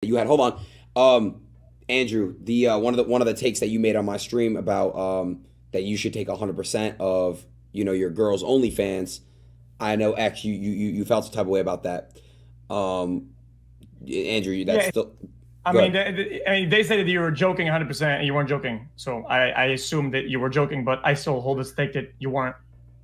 you had. Hold on, Andrew. The one of the takes that you made on my stream about that you should take 100% of your girls' OnlyFans. I know X, you felt some type of way about that. Andrew, that's still. I mean, they said that you were joking 100%, and you weren't joking. So I assumed that you were joking, but I still hold this take that you weren't.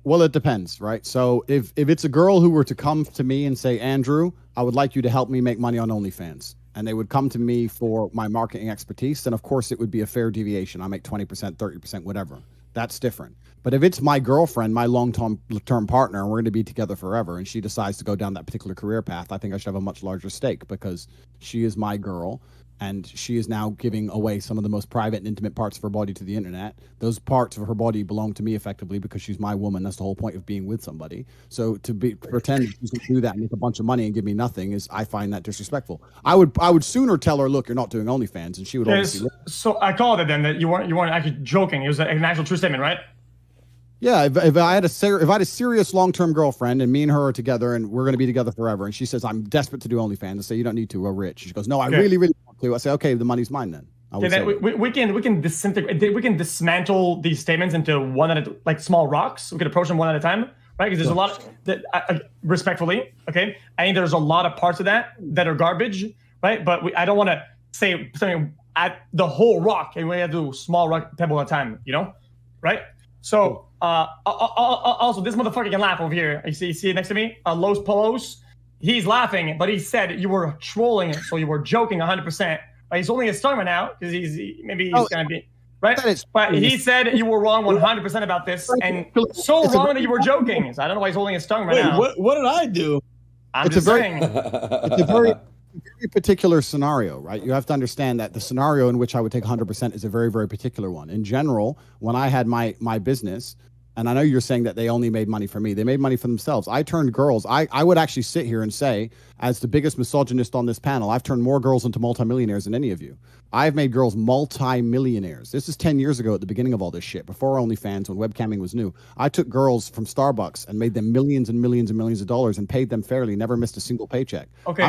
Well, it depends, right? So if it's a girl who were to come to me and say, Andrew, I would like you to help me make money on OnlyFans, and they would come to me for my marketing expertise, then of course it would be a fair deviation. I make 20%, 30%, whatever. That's different. But if it's my girlfriend, my long-term partner, and we're going to be together forever, and she decides to go down that particular career path, I think I should have a much larger stake because she is my girl, and she is now giving away some of the most private and intimate parts of her body to the internet. Those parts of her body belong to me effectively because she's my woman. That's the whole point of being with somebody. So to pretend she's going to do that and make a bunch of money and give me nothing I find that disrespectful. I would sooner tell her, look, you're not doing OnlyFans, and she would obviously. So I called it then that you weren't actually joking. It was an actual true statement, right? Yeah, if I had a serious long-term girlfriend and me and her are together and we're going to be together forever, and she says I'm desperate to do OnlyFans, I say you don't need to. We're rich. She goes, no, I really want to. I say, okay, the money's mine then. We can disintegrate. We can dismantle these statements into one at a, like small rocks. We can approach them one at a time, right? Because there's a lot that respectfully, okay. I think there's a lot of parts of that are garbage, right? But I don't want to say something at the whole rock, and we have to do small rock pebble at a time, right? So. Also, this motherfucker can laugh over here. You see it next to me? Los Polos. He's laughing, but he said you were trolling, so you were joking 100%. But he's only a stomach now because he's gonna be right. But he said you were wrong 100% about this, and so wrong that you were joking. So I don't know why he's holding his tongue right now. What did I do? I'm just saying. It's a very particular scenario, right? You have to understand that the scenario in which I would take 100% is a very, very particular one. In general, when I had my business. And I know you're saying that they only made money for me. They made money for themselves. I turned girls. I would actually sit here and say, as the biggest misogynist on this panel, I've turned more girls into multimillionaires than any of you. I've made girls multi-millionaires. This is 10 years ago at the beginning of all this shit, before OnlyFans, when webcamming was new. I took girls from Starbucks and made them millions and millions and millions of dollars and paid them fairly, never missed a single paycheck. Okay.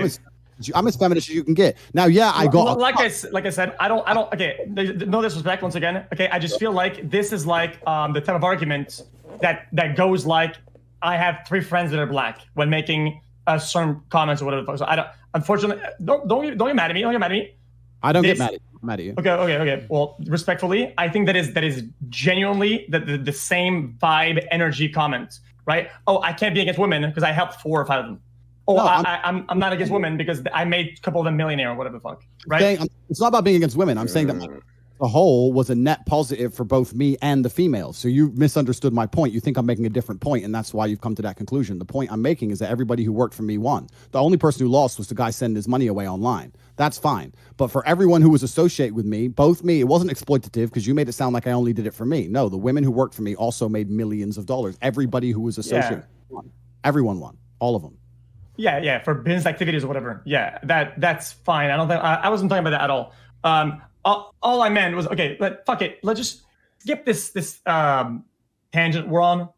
I'm as feminist as you can get. Now, yeah, I got like I said, I don't. Okay, no disrespect once again. Okay, I just feel like this is like the type of argument that goes like, I have 3 friends that are black when making certain comments or whatever. So I don't. Unfortunately, don't get mad at me. Don't get mad at me. I don't get mad at you. Okay. Well, respectfully, I think that is genuinely the same vibe, energy comment, right? Oh, I can't be against women because I helped 4 or 5 of them. Oh, no, I'm not against women because I made a couple of them millionaire or whatever the fuck, right? It's not about being against women. I'm saying that the whole was a net positive for both me and the females. So you misunderstood my point. You think I'm making a different point, and that's why you've come to that conclusion. The point I'm making is that everybody who worked for me won. The only person who lost was the guy sending his money away online. That's fine. But for everyone who was associated with me, it wasn't exploitative because you made it sound like I only did it for me. No, the women who worked for me also made millions of dollars. Everybody who was associated won. Everyone won. All of them. Yeah, for business activities or whatever. Yeah, that's fine. I don't think I wasn't talking about that at all. All I meant was, okay, fuck it. Let's just skip this tangent we're on.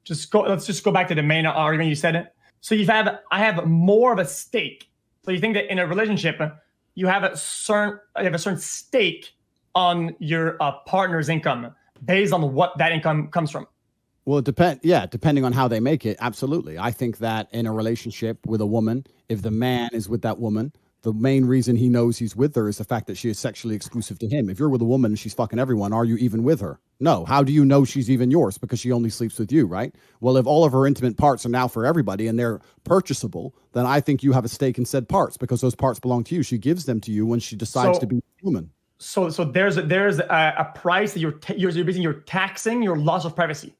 Let's just go back to the main argument you said. So I have more of a stake. So you think that in a relationship, you have a certain stake on your partner's income based on what that income comes from. Well, depending on how they make it, absolutely. I think that in a relationship with a woman, if the man is with that woman, the main reason he knows he's with her is the fact that she is sexually exclusive to him. If you're with a woman and she's fucking everyone, are you even with her? No. How do you know she's even yours? Because she only sleeps with you, right? Well, if all of her intimate parts are now for everybody and they're purchasable, then I think you have a stake in said parts because those parts belong to you. She gives them to you when she decides to be a woman. So there's a price that you're taxing your loss of privacy.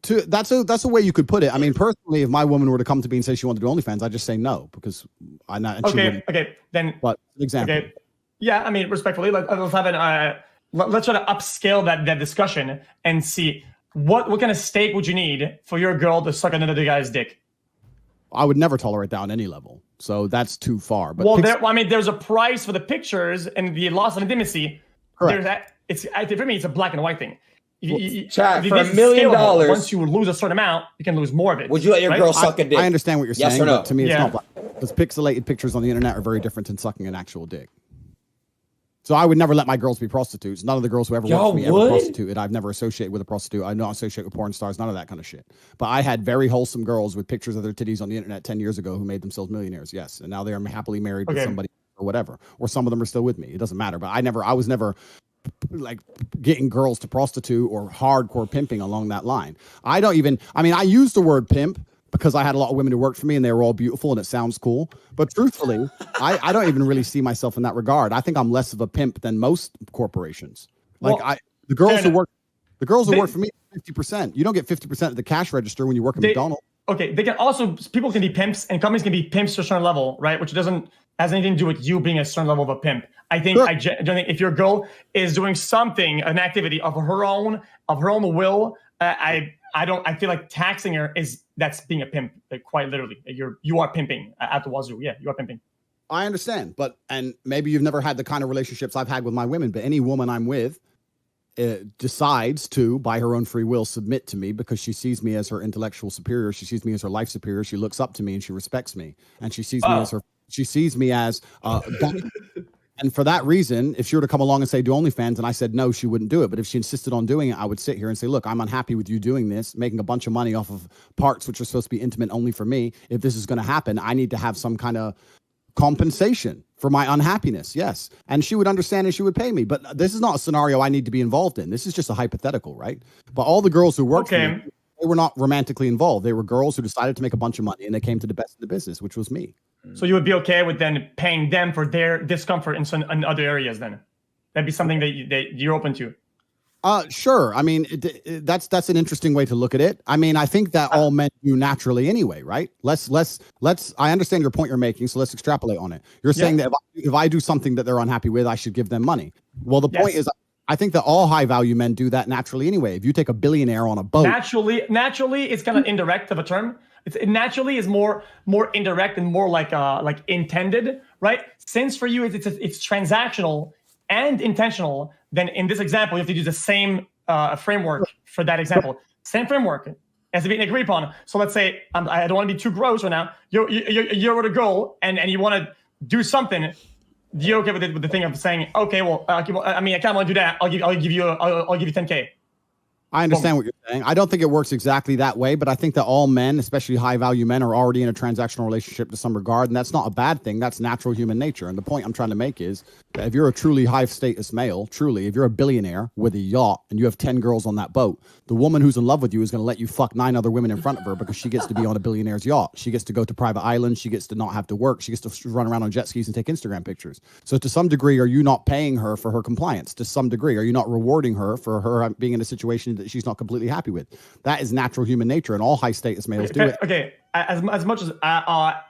That's a way you could put it. I mean, personally, if my woman were to come to me and say she wanted to do OnlyFans, I'd just say no because I'm not. Okay. Then. But an example. Okay. Yeah, I mean, respectfully, let's have let's try to upscale that discussion and see what kind of stake would you need for your girl to suck another guy's dick. I would never tolerate that on any level. So that's too far. But there's a price for the pictures and the loss of intimacy. Correct. For me, it's a black and white thing. Chat, for $1 million, once you lose a certain amount, you can lose more of it. Would you let your girl suck a dick? I understand what you're saying. Yes or no? But to me, it's not black. Because pixelated pictures on the internet are very different than sucking an actual dick. So I would never let my girls be prostitutes. None of the girls who ever worked for me ever prostituted. I've never associated with a prostitute. I don't associate with porn stars, none of that kind of shit. But I had very wholesome girls with pictures of their titties on the internet 10 years ago who made themselves millionaires, yes. And now they are happily married with somebody or whatever. Or some of them are still with me. It doesn't matter. But I was never like getting girls to prostitute or hardcore pimping along that line. I use the word pimp because I had a lot of women who worked for me and they were all beautiful and it sounds cool. But truthfully, I don't even really see myself in that regard. I think I'm less of a pimp than most corporations. The girls who work for me 50%. You don't get 50% of the cash register when you work at McDonald's. Okay, people can be pimps and companies can be pimps to a certain level, right? Which has anything to do with you being a certain level of a pimp. I think I don't think if your girl is doing something, an activity of her own will, I feel like taxing her that's being a pimp, like quite literally. You are pimping at the wazoo. Yeah, you are pimping. I understand, and maybe you've never had the kind of relationships I've had with my women, but any woman I'm with decides to, by her own free will, submit to me because she sees me as her intellectual superior. She sees me as her life superior. She looks up to me and she respects me, and she sees me as and for that reason, if she were to come along and say, do OnlyFans, and I said no, she wouldn't do it. But if she insisted on doing it, I would sit here and say, look, I'm unhappy with you doing this, making a bunch of money off of parts which are supposed to be intimate only for me. If this is going to happen, I need to have some kind of compensation for my unhappiness. Yes. And she would understand and she would pay me. But this is not a scenario I need to be involved in. This is just a hypothetical, right? But all the girls who worked for me, they were not romantically involved. They were girls who decided to make a bunch of money and they came to the best of the business, which was me. So you would be okay with then paying them for their discomfort in other areas then? That'd be something that you're open to? Sure. I mean, that's an interesting way to look at it. I mean, I think that all men do naturally anyway, right? I understand your point you're making, so let's extrapolate on it. You're saying that if I do something that they're unhappy with, I should give them money. Well, the point is, I think that all high value men do that naturally anyway. If you take a billionaire on a boat, naturally, it's kind of indirect of a term. It naturally is more indirect and more like intended, right? Since for you it's transactional and intentional, then in this example you have to use the same framework for that example. Same framework as to be agreed upon. So let's say I don't want to be too gross right now. You're with a girl and you want to do something. You're okay with the thing of saying, okay, well, I kind of want to do that. I'll give you 10K. I understand what you're saying. I don't think it works exactly that way, but I think that all men, especially high-value men, are already in a transactional relationship to some regard, and that's not a bad thing. That's natural human nature. And the point I'm trying to make is that if you're a truly high-status male, if you're a billionaire with a yacht and you have 10 girls on that boat, the woman who's in love with you is going to let you fuck 9 other women in front of her because she gets to be on a billionaire's yacht. She gets to go to private islands. She gets to not have to work. She gets to run around on jet skis and take Instagram pictures. So to some degree, are you not paying her for her compliance? To some degree, are you not rewarding her for her being in a situation that she's not completely happy with? That is natural human nature, and all high status males do it. Okay, as much as I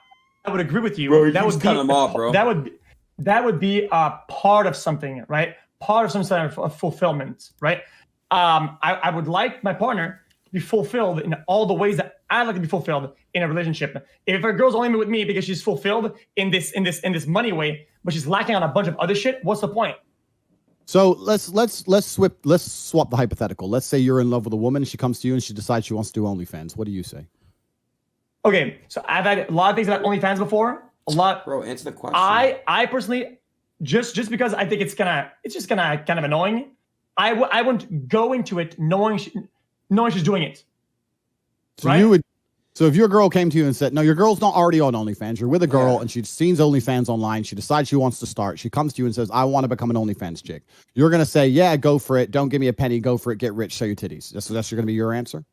would agree with you, bro, that would cut him off, bro. That would be a part of something, right? Part of some sort of fulfillment, right? I would like my partner to be fulfilled in all the ways that I like to be fulfilled in a relationship. If a girl's only with me because she's fulfilled in this money way, but she's lacking on a bunch of other shit, what's the point? So let's swap the hypothetical. Let's say you're in love with a woman, she comes to you and she decides she wants to do OnlyFans. What do you say? Okay, so I've had a lot of things about OnlyFans before. A lot. Bro, answer the question. I personally, just because I think it's just gonna kind of annoying. I wouldn't go into it knowing she's doing it. So right? So if your girl came to you and said, no, your girl's not already on OnlyFans, you're with a girl and she's seen OnlyFans online, she decides she wants to start, she comes to you and says, I want to become an OnlyFans chick. You're going to say, yeah, go for it. Don't give me a penny. Go for it. Get rich. Show your titties. That's going to be your answer?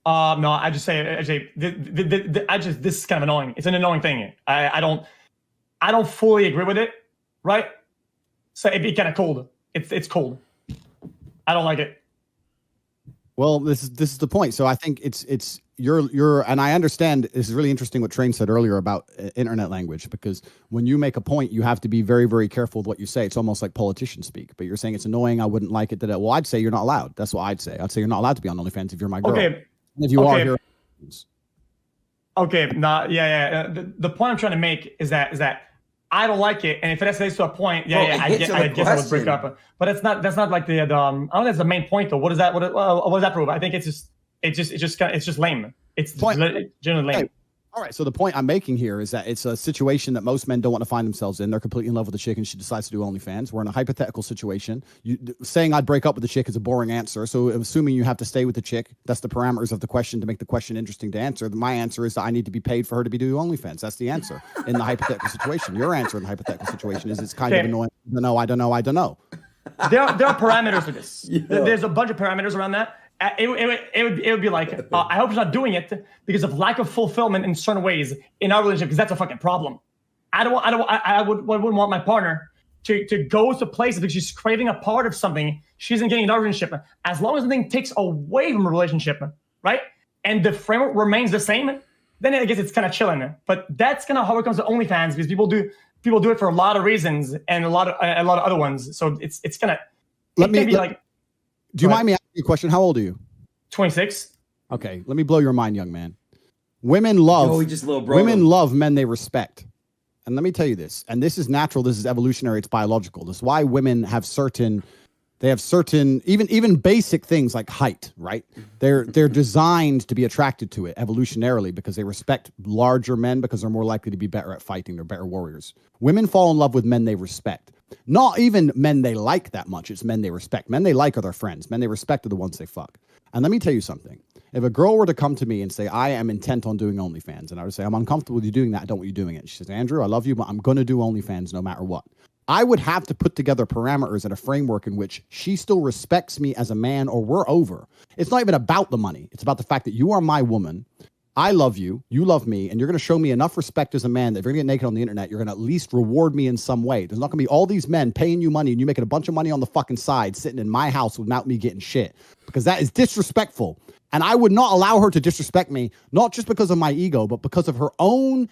No, I just say this is kind of annoying. It's an annoying thing. I don't fully agree with it, right? So it'd be kind of cold. It's cold. I don't like it. Well, this is the point. So I think it's you're and I understand this is really interesting what Train said earlier about internet language, because when you make a point, you have to be very, very careful with what you say. It's almost like politicians speak, but you're saying it's annoying. I wouldn't like it. Well, I'd say you're not allowed. That's what I'd say. I'd say you're not allowed to be on OnlyFans if you're my girl. Okay. And if you are here. Okay. The point I'm trying to make is that I don't like it, and if it escalates to a point, I guess I would break up. But that's not like the I don't think that's the main point though. What does that prove? I think it's just lame. It's generally lame. All right. So the point I'm making here is that it's a situation that most men don't want to find themselves in. They're completely in love with the chick and she decides to do OnlyFans. We're in a hypothetical situation. Saying I'd break up with the chick is a boring answer. So assuming you have to stay with the chick, that's the parameters of the question to make the question interesting to answer. My answer is that I need to be paid for her to be doing OnlyFans. That's the answer in the hypothetical situation. Your answer in the hypothetical situation is it's kind of annoying. I don't know. There are parameters for this. Yeah. There's a bunch of parameters around that. It would be like, I hope she's not doing it because of lack of fulfillment in certain ways in our relationship, because that's a fucking problem. I wouldn't want my partner to go to places because she's craving a part of something she isn't getting in our relationship. As long as the thing takes away from a relationship, right? And the framework remains the same, then I guess it's kind of chilling. But that's kind of how it comes to OnlyFans, because people do it for a lot of reasons and a lot of other ones. So it's kind of, do you mind me asking you a question? How old are you? 26. Okay, let me blow your mind, young man. Women love men they respect. And let me tell you this, and this is natural, this is evolutionary, it's biological. This is why women have certain even basic things like height, right? They're designed to be attracted to it evolutionarily because they respect larger men because they're more likely to be better at fighting. They're better warriors. Women fall in love with men they respect. Not even men they like that much. It's men they respect. Men they like are their friends. Men they respect are the ones they fuck. And let me tell you something. If a girl were to come to me and say, I am intent on doing OnlyFans, and I would say, I'm uncomfortable with you doing that, I don't want you doing it. She says, Andrew, I love you, but I'm going to do OnlyFans no matter what. I would have to put together parameters and a framework in which she still respects me as a man, or we're over. It's not even about the money. It's about the fact that you are my woman. I love you. You love me. And you're going to show me enough respect as a man that if you're going to get naked on the internet, you're going to at least reward me in some way. There's not going to be all these men paying you money and you making a bunch of money on the fucking side sitting in my house without me getting shit, because that is disrespectful. And I would not allow her to disrespect me, not just because of my ego, but because of her own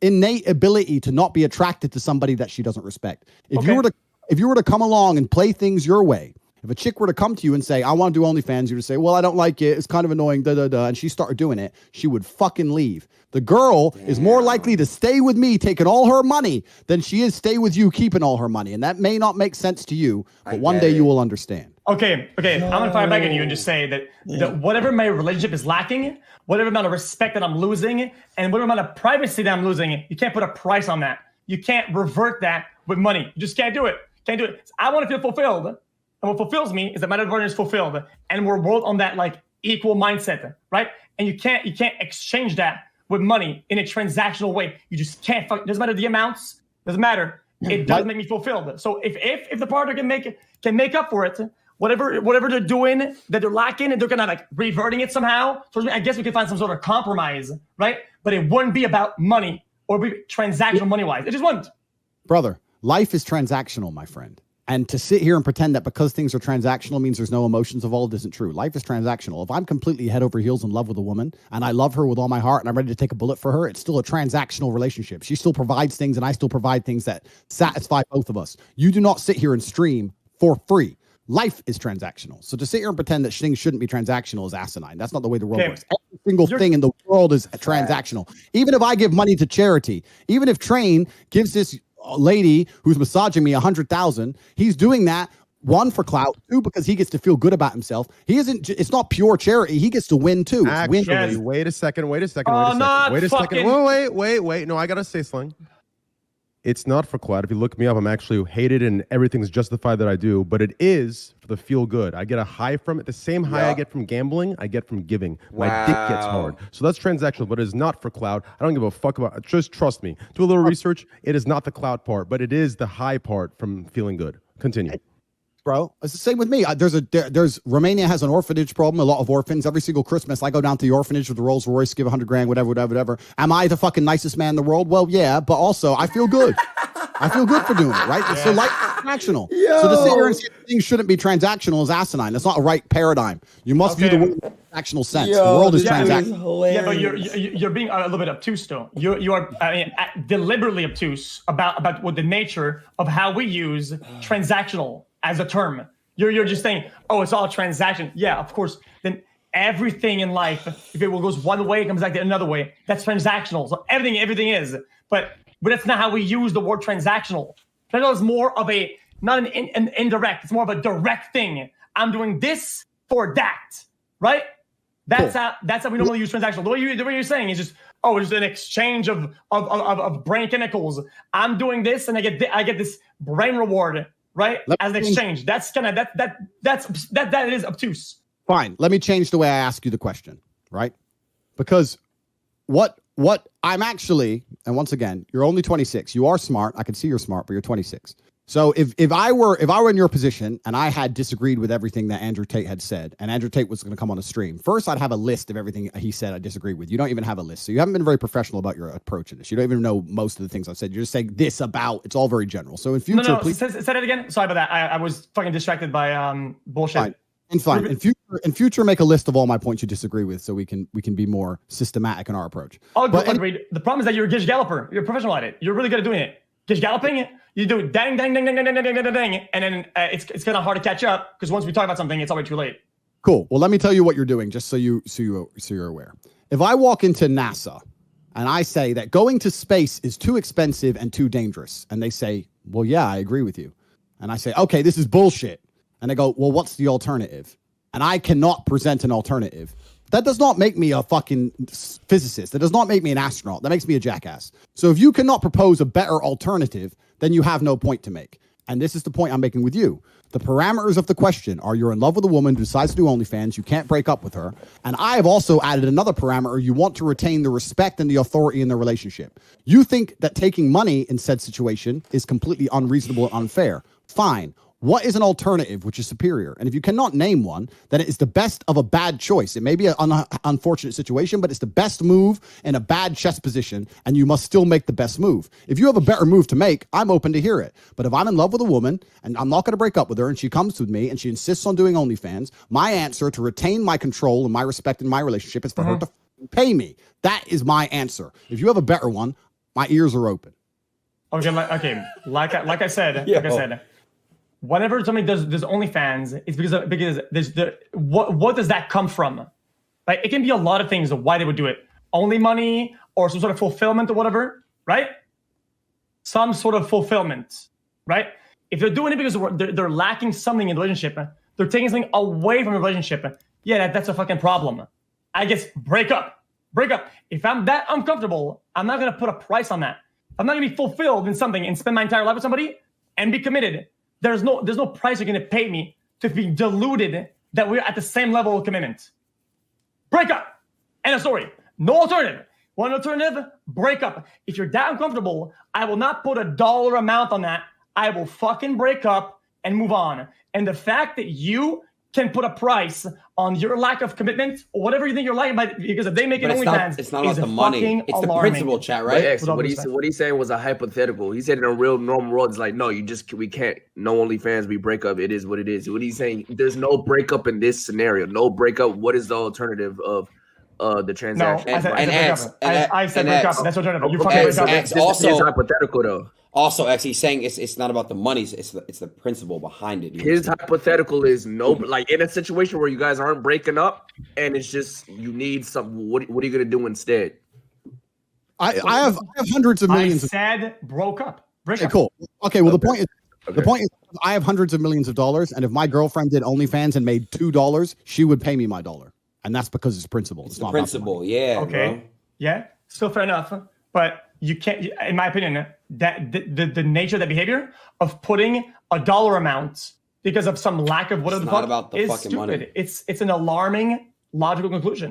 innate ability to not be attracted to somebody that she doesn't respect. If you were to come along and play things your way, if a chick were to come to you and say, I want to do OnlyFans, you would say, well, I don't like it. It's kind of annoying, and she started doing it, she would fucking leave. The girl is more likely to stay with me taking all her money than she is stay with you keeping all her money. And that may not make sense to you, but one day you will understand. Okay. I'm going to fire back at you and just say that whatever my relationship is lacking, whatever amount of respect that I'm losing, and whatever amount of privacy that I'm losing, you can't put a price on that. You can't revert that with money. You just can't do it. I want to feel fulfilled. And what fulfills me is that my partner is fulfilled, and we're both on that like equal mindset, right? And you can't exchange that with money in a transactional way. You just can't. Doesn't matter the amounts. Doesn't matter. It doesn't make me fulfilled. So if the partner can make up for it, whatever they're doing that they're lacking, and they're kind of like reverting it somehow. So I guess we can find some sort of compromise, right? But it wouldn't be about money or be transactional money wise. It just wouldn't. Brother, life is transactional, my friend. And to sit here and pretend that because things are transactional means there's no emotions involved isn't true. Life is transactional. If I'm completely head over heels in love with a woman and I love her with all my heart and I'm ready to take a bullet for her, it's still a transactional relationship. She still provides things and I still provide things that satisfy both of us. You do not sit here and stream for free. Life is transactional. So to sit here and pretend that things shouldn't be transactional is asinine. That's not the way the world works. Every single thing in the world is transactional. Even if I give money to charity, even if Train gives this lady who's massaging me 100,000, he's doing that, one, for clout, two, because he gets to feel good about himself. It's not pure charity. He gets to win too. Actually, wait a second. No, I gotta say something. It's not for clout. If you look me up, I'm actually hated and everything's justified that I do, but it is for the feel good. I get a high from it. The same high I get from gambling, I get from giving. My dick gets hard. So that's transactional, but it is not for clout. I don't give a fuck about it. Just trust me. Do a little research. It is not the clout part, but it is the high part from feeling good. Continue. Bro, it's the same with me. There's Romania has an orphanage problem. A lot of orphans. Every single Christmas, I go down to the orphanage with the Rolls Royce, give $100,000, whatever. Am I the fucking nicest man in the world? Well, yeah, but also I feel good. I feel good for doing it, right? Yeah. So life is transactional. So to sit here and say things shouldn't be transactional is asinine. That's not a right paradigm. You must view the world in a transactional sense. The world is transactional. Yeah, but you're being a little bit obtuse, though. You are deliberately obtuse about what the nature of how we use transactional as a term. You're just saying, oh, it's all transaction. Yeah, of course. Then everything in life, if it goes one way, it comes back the another way. That's transactional. So everything is. But that's not how we use the word transactional. Transactional is more of not an indirect. It's more of a direct thing. I'm doing this for that, right? That's how we normally use transactional. The way you're saying is just, oh, it's an exchange of brain chemicals. I'm doing this and I get this brain reward, right? As an exchange. That's kind of that is obtuse. Fine. Let me change the way I ask you the question, right? Because what I'm actually, and once again, you're only 26. You are smart. I can see you're smart, but you're 26. So if I were in your position and I had disagreed with everything that Andrew Tate had said, and Andrew Tate was going to come on a stream, first I'd have a list of everything he said I disagree with. You don't even have a list. So you haven't been very professional about your approach in this. You don't even know most of the things I've said. You're just saying this about, it's all very general. So in future, please. Say it again. Sorry about that. I was fucking distracted by bullshit. Fine. In future, make a list of all my points you disagree with, so we can be more systematic in our approach. Oh, agreed. The problem is that you're a gish galloper. You're a professional at it. You're really good at doing it. Gish galloping, you do it dang, dang, dang, dang, dang, dang, dang, dang, dang, and then it's kind of hard to catch up because once we talk about something, it's already too late. Cool. Well, let me tell you what you're doing, just so you're aware. If I walk into NASA and I say that going to space is too expensive and too dangerous, and they say, well, yeah, I agree with you, and I say, okay, this is bullshit, and they go, well, what's the alternative? And I cannot present an alternative. That does not make me a fucking physicist. That does not make me an astronaut. That makes me a jackass. So if you cannot propose a better alternative, then you have no point to make. And this is the point I'm making with you. The parameters of the question are you're in love with a woman who decides to do OnlyFans. You can't break up with her. And I have also added another parameter. You want to retain the respect and the authority in the relationship. You think that taking money in said situation is completely unreasonable and unfair. Fine. What is an alternative which is superior? And if you cannot name one, then it is the best of a bad choice. It may be an unfortunate situation, but it's the best move in a bad chess position, and you must still make the best move. If you have a better move to make, I'm open to hear it. But if I'm in love with a woman, and I'm not going to break up with her, and she comes with me, and she insists on doing OnlyFans, my answer to retain my control and my respect in my relationship is for her to pay me. That is my answer. If you have a better one, my ears are open. Like I said, whenever somebody does OnlyFans, it's because there's what does that come from? Like, it can be a lot of things of why they would do it. Only money or some sort of fulfillment or whatever, right? Some sort of fulfillment, right? If they're doing it because they're lacking something in the relationship, they're taking something away from the relationship, yeah, that's a fucking problem. I guess break up. If I'm that uncomfortable, I'm not going to put a price on that. I'm not going to be fulfilled in something and spend my entire life with somebody and be committed. There's no price you're going to pay me to be deluded that we're at the same level of commitment. Break up. End of story. No alternative. One alternative, break up. If you're that uncomfortable, I will not put a dollar amount on that. I will fucking break up and move on. And the fact that you can put a price on your lack of commitment or whatever you think you're like, because if they make it OnlyFans, it's not about the money. It's the principle, chat, right? X, what he's saying was a hypothetical. He said in a real normal world, it's like, no, we can't. No OnlyFans, we break up. It is what it is. What he's saying, there's no breakup in this scenario. No breakup. What is the alternative of the transaction? No, I said break up. That's alternative. You fucking break up. This is hypothetical though. Also, X, he's saying it's not about the money. It's the principle behind it. His hypothetical is like in a situation where you guys aren't breaking up and it's just you need something. What are you gonna do instead? I have hundreds of millions. I said broke up. Okay, cool. Okay, well the point is I have hundreds of millions of dollars, and if my girlfriend did OnlyFans and made $2, she would pay me my $1, and that's because it's principle. It's not principle. Yeah. Okay. Bro. Yeah. Still fair enough, but you can't. In my opinion, that the nature of that behavior of putting a dollar amount because of some lack of whatever the fuck about the is fucking stupid. Money. It's an alarming logical conclusion.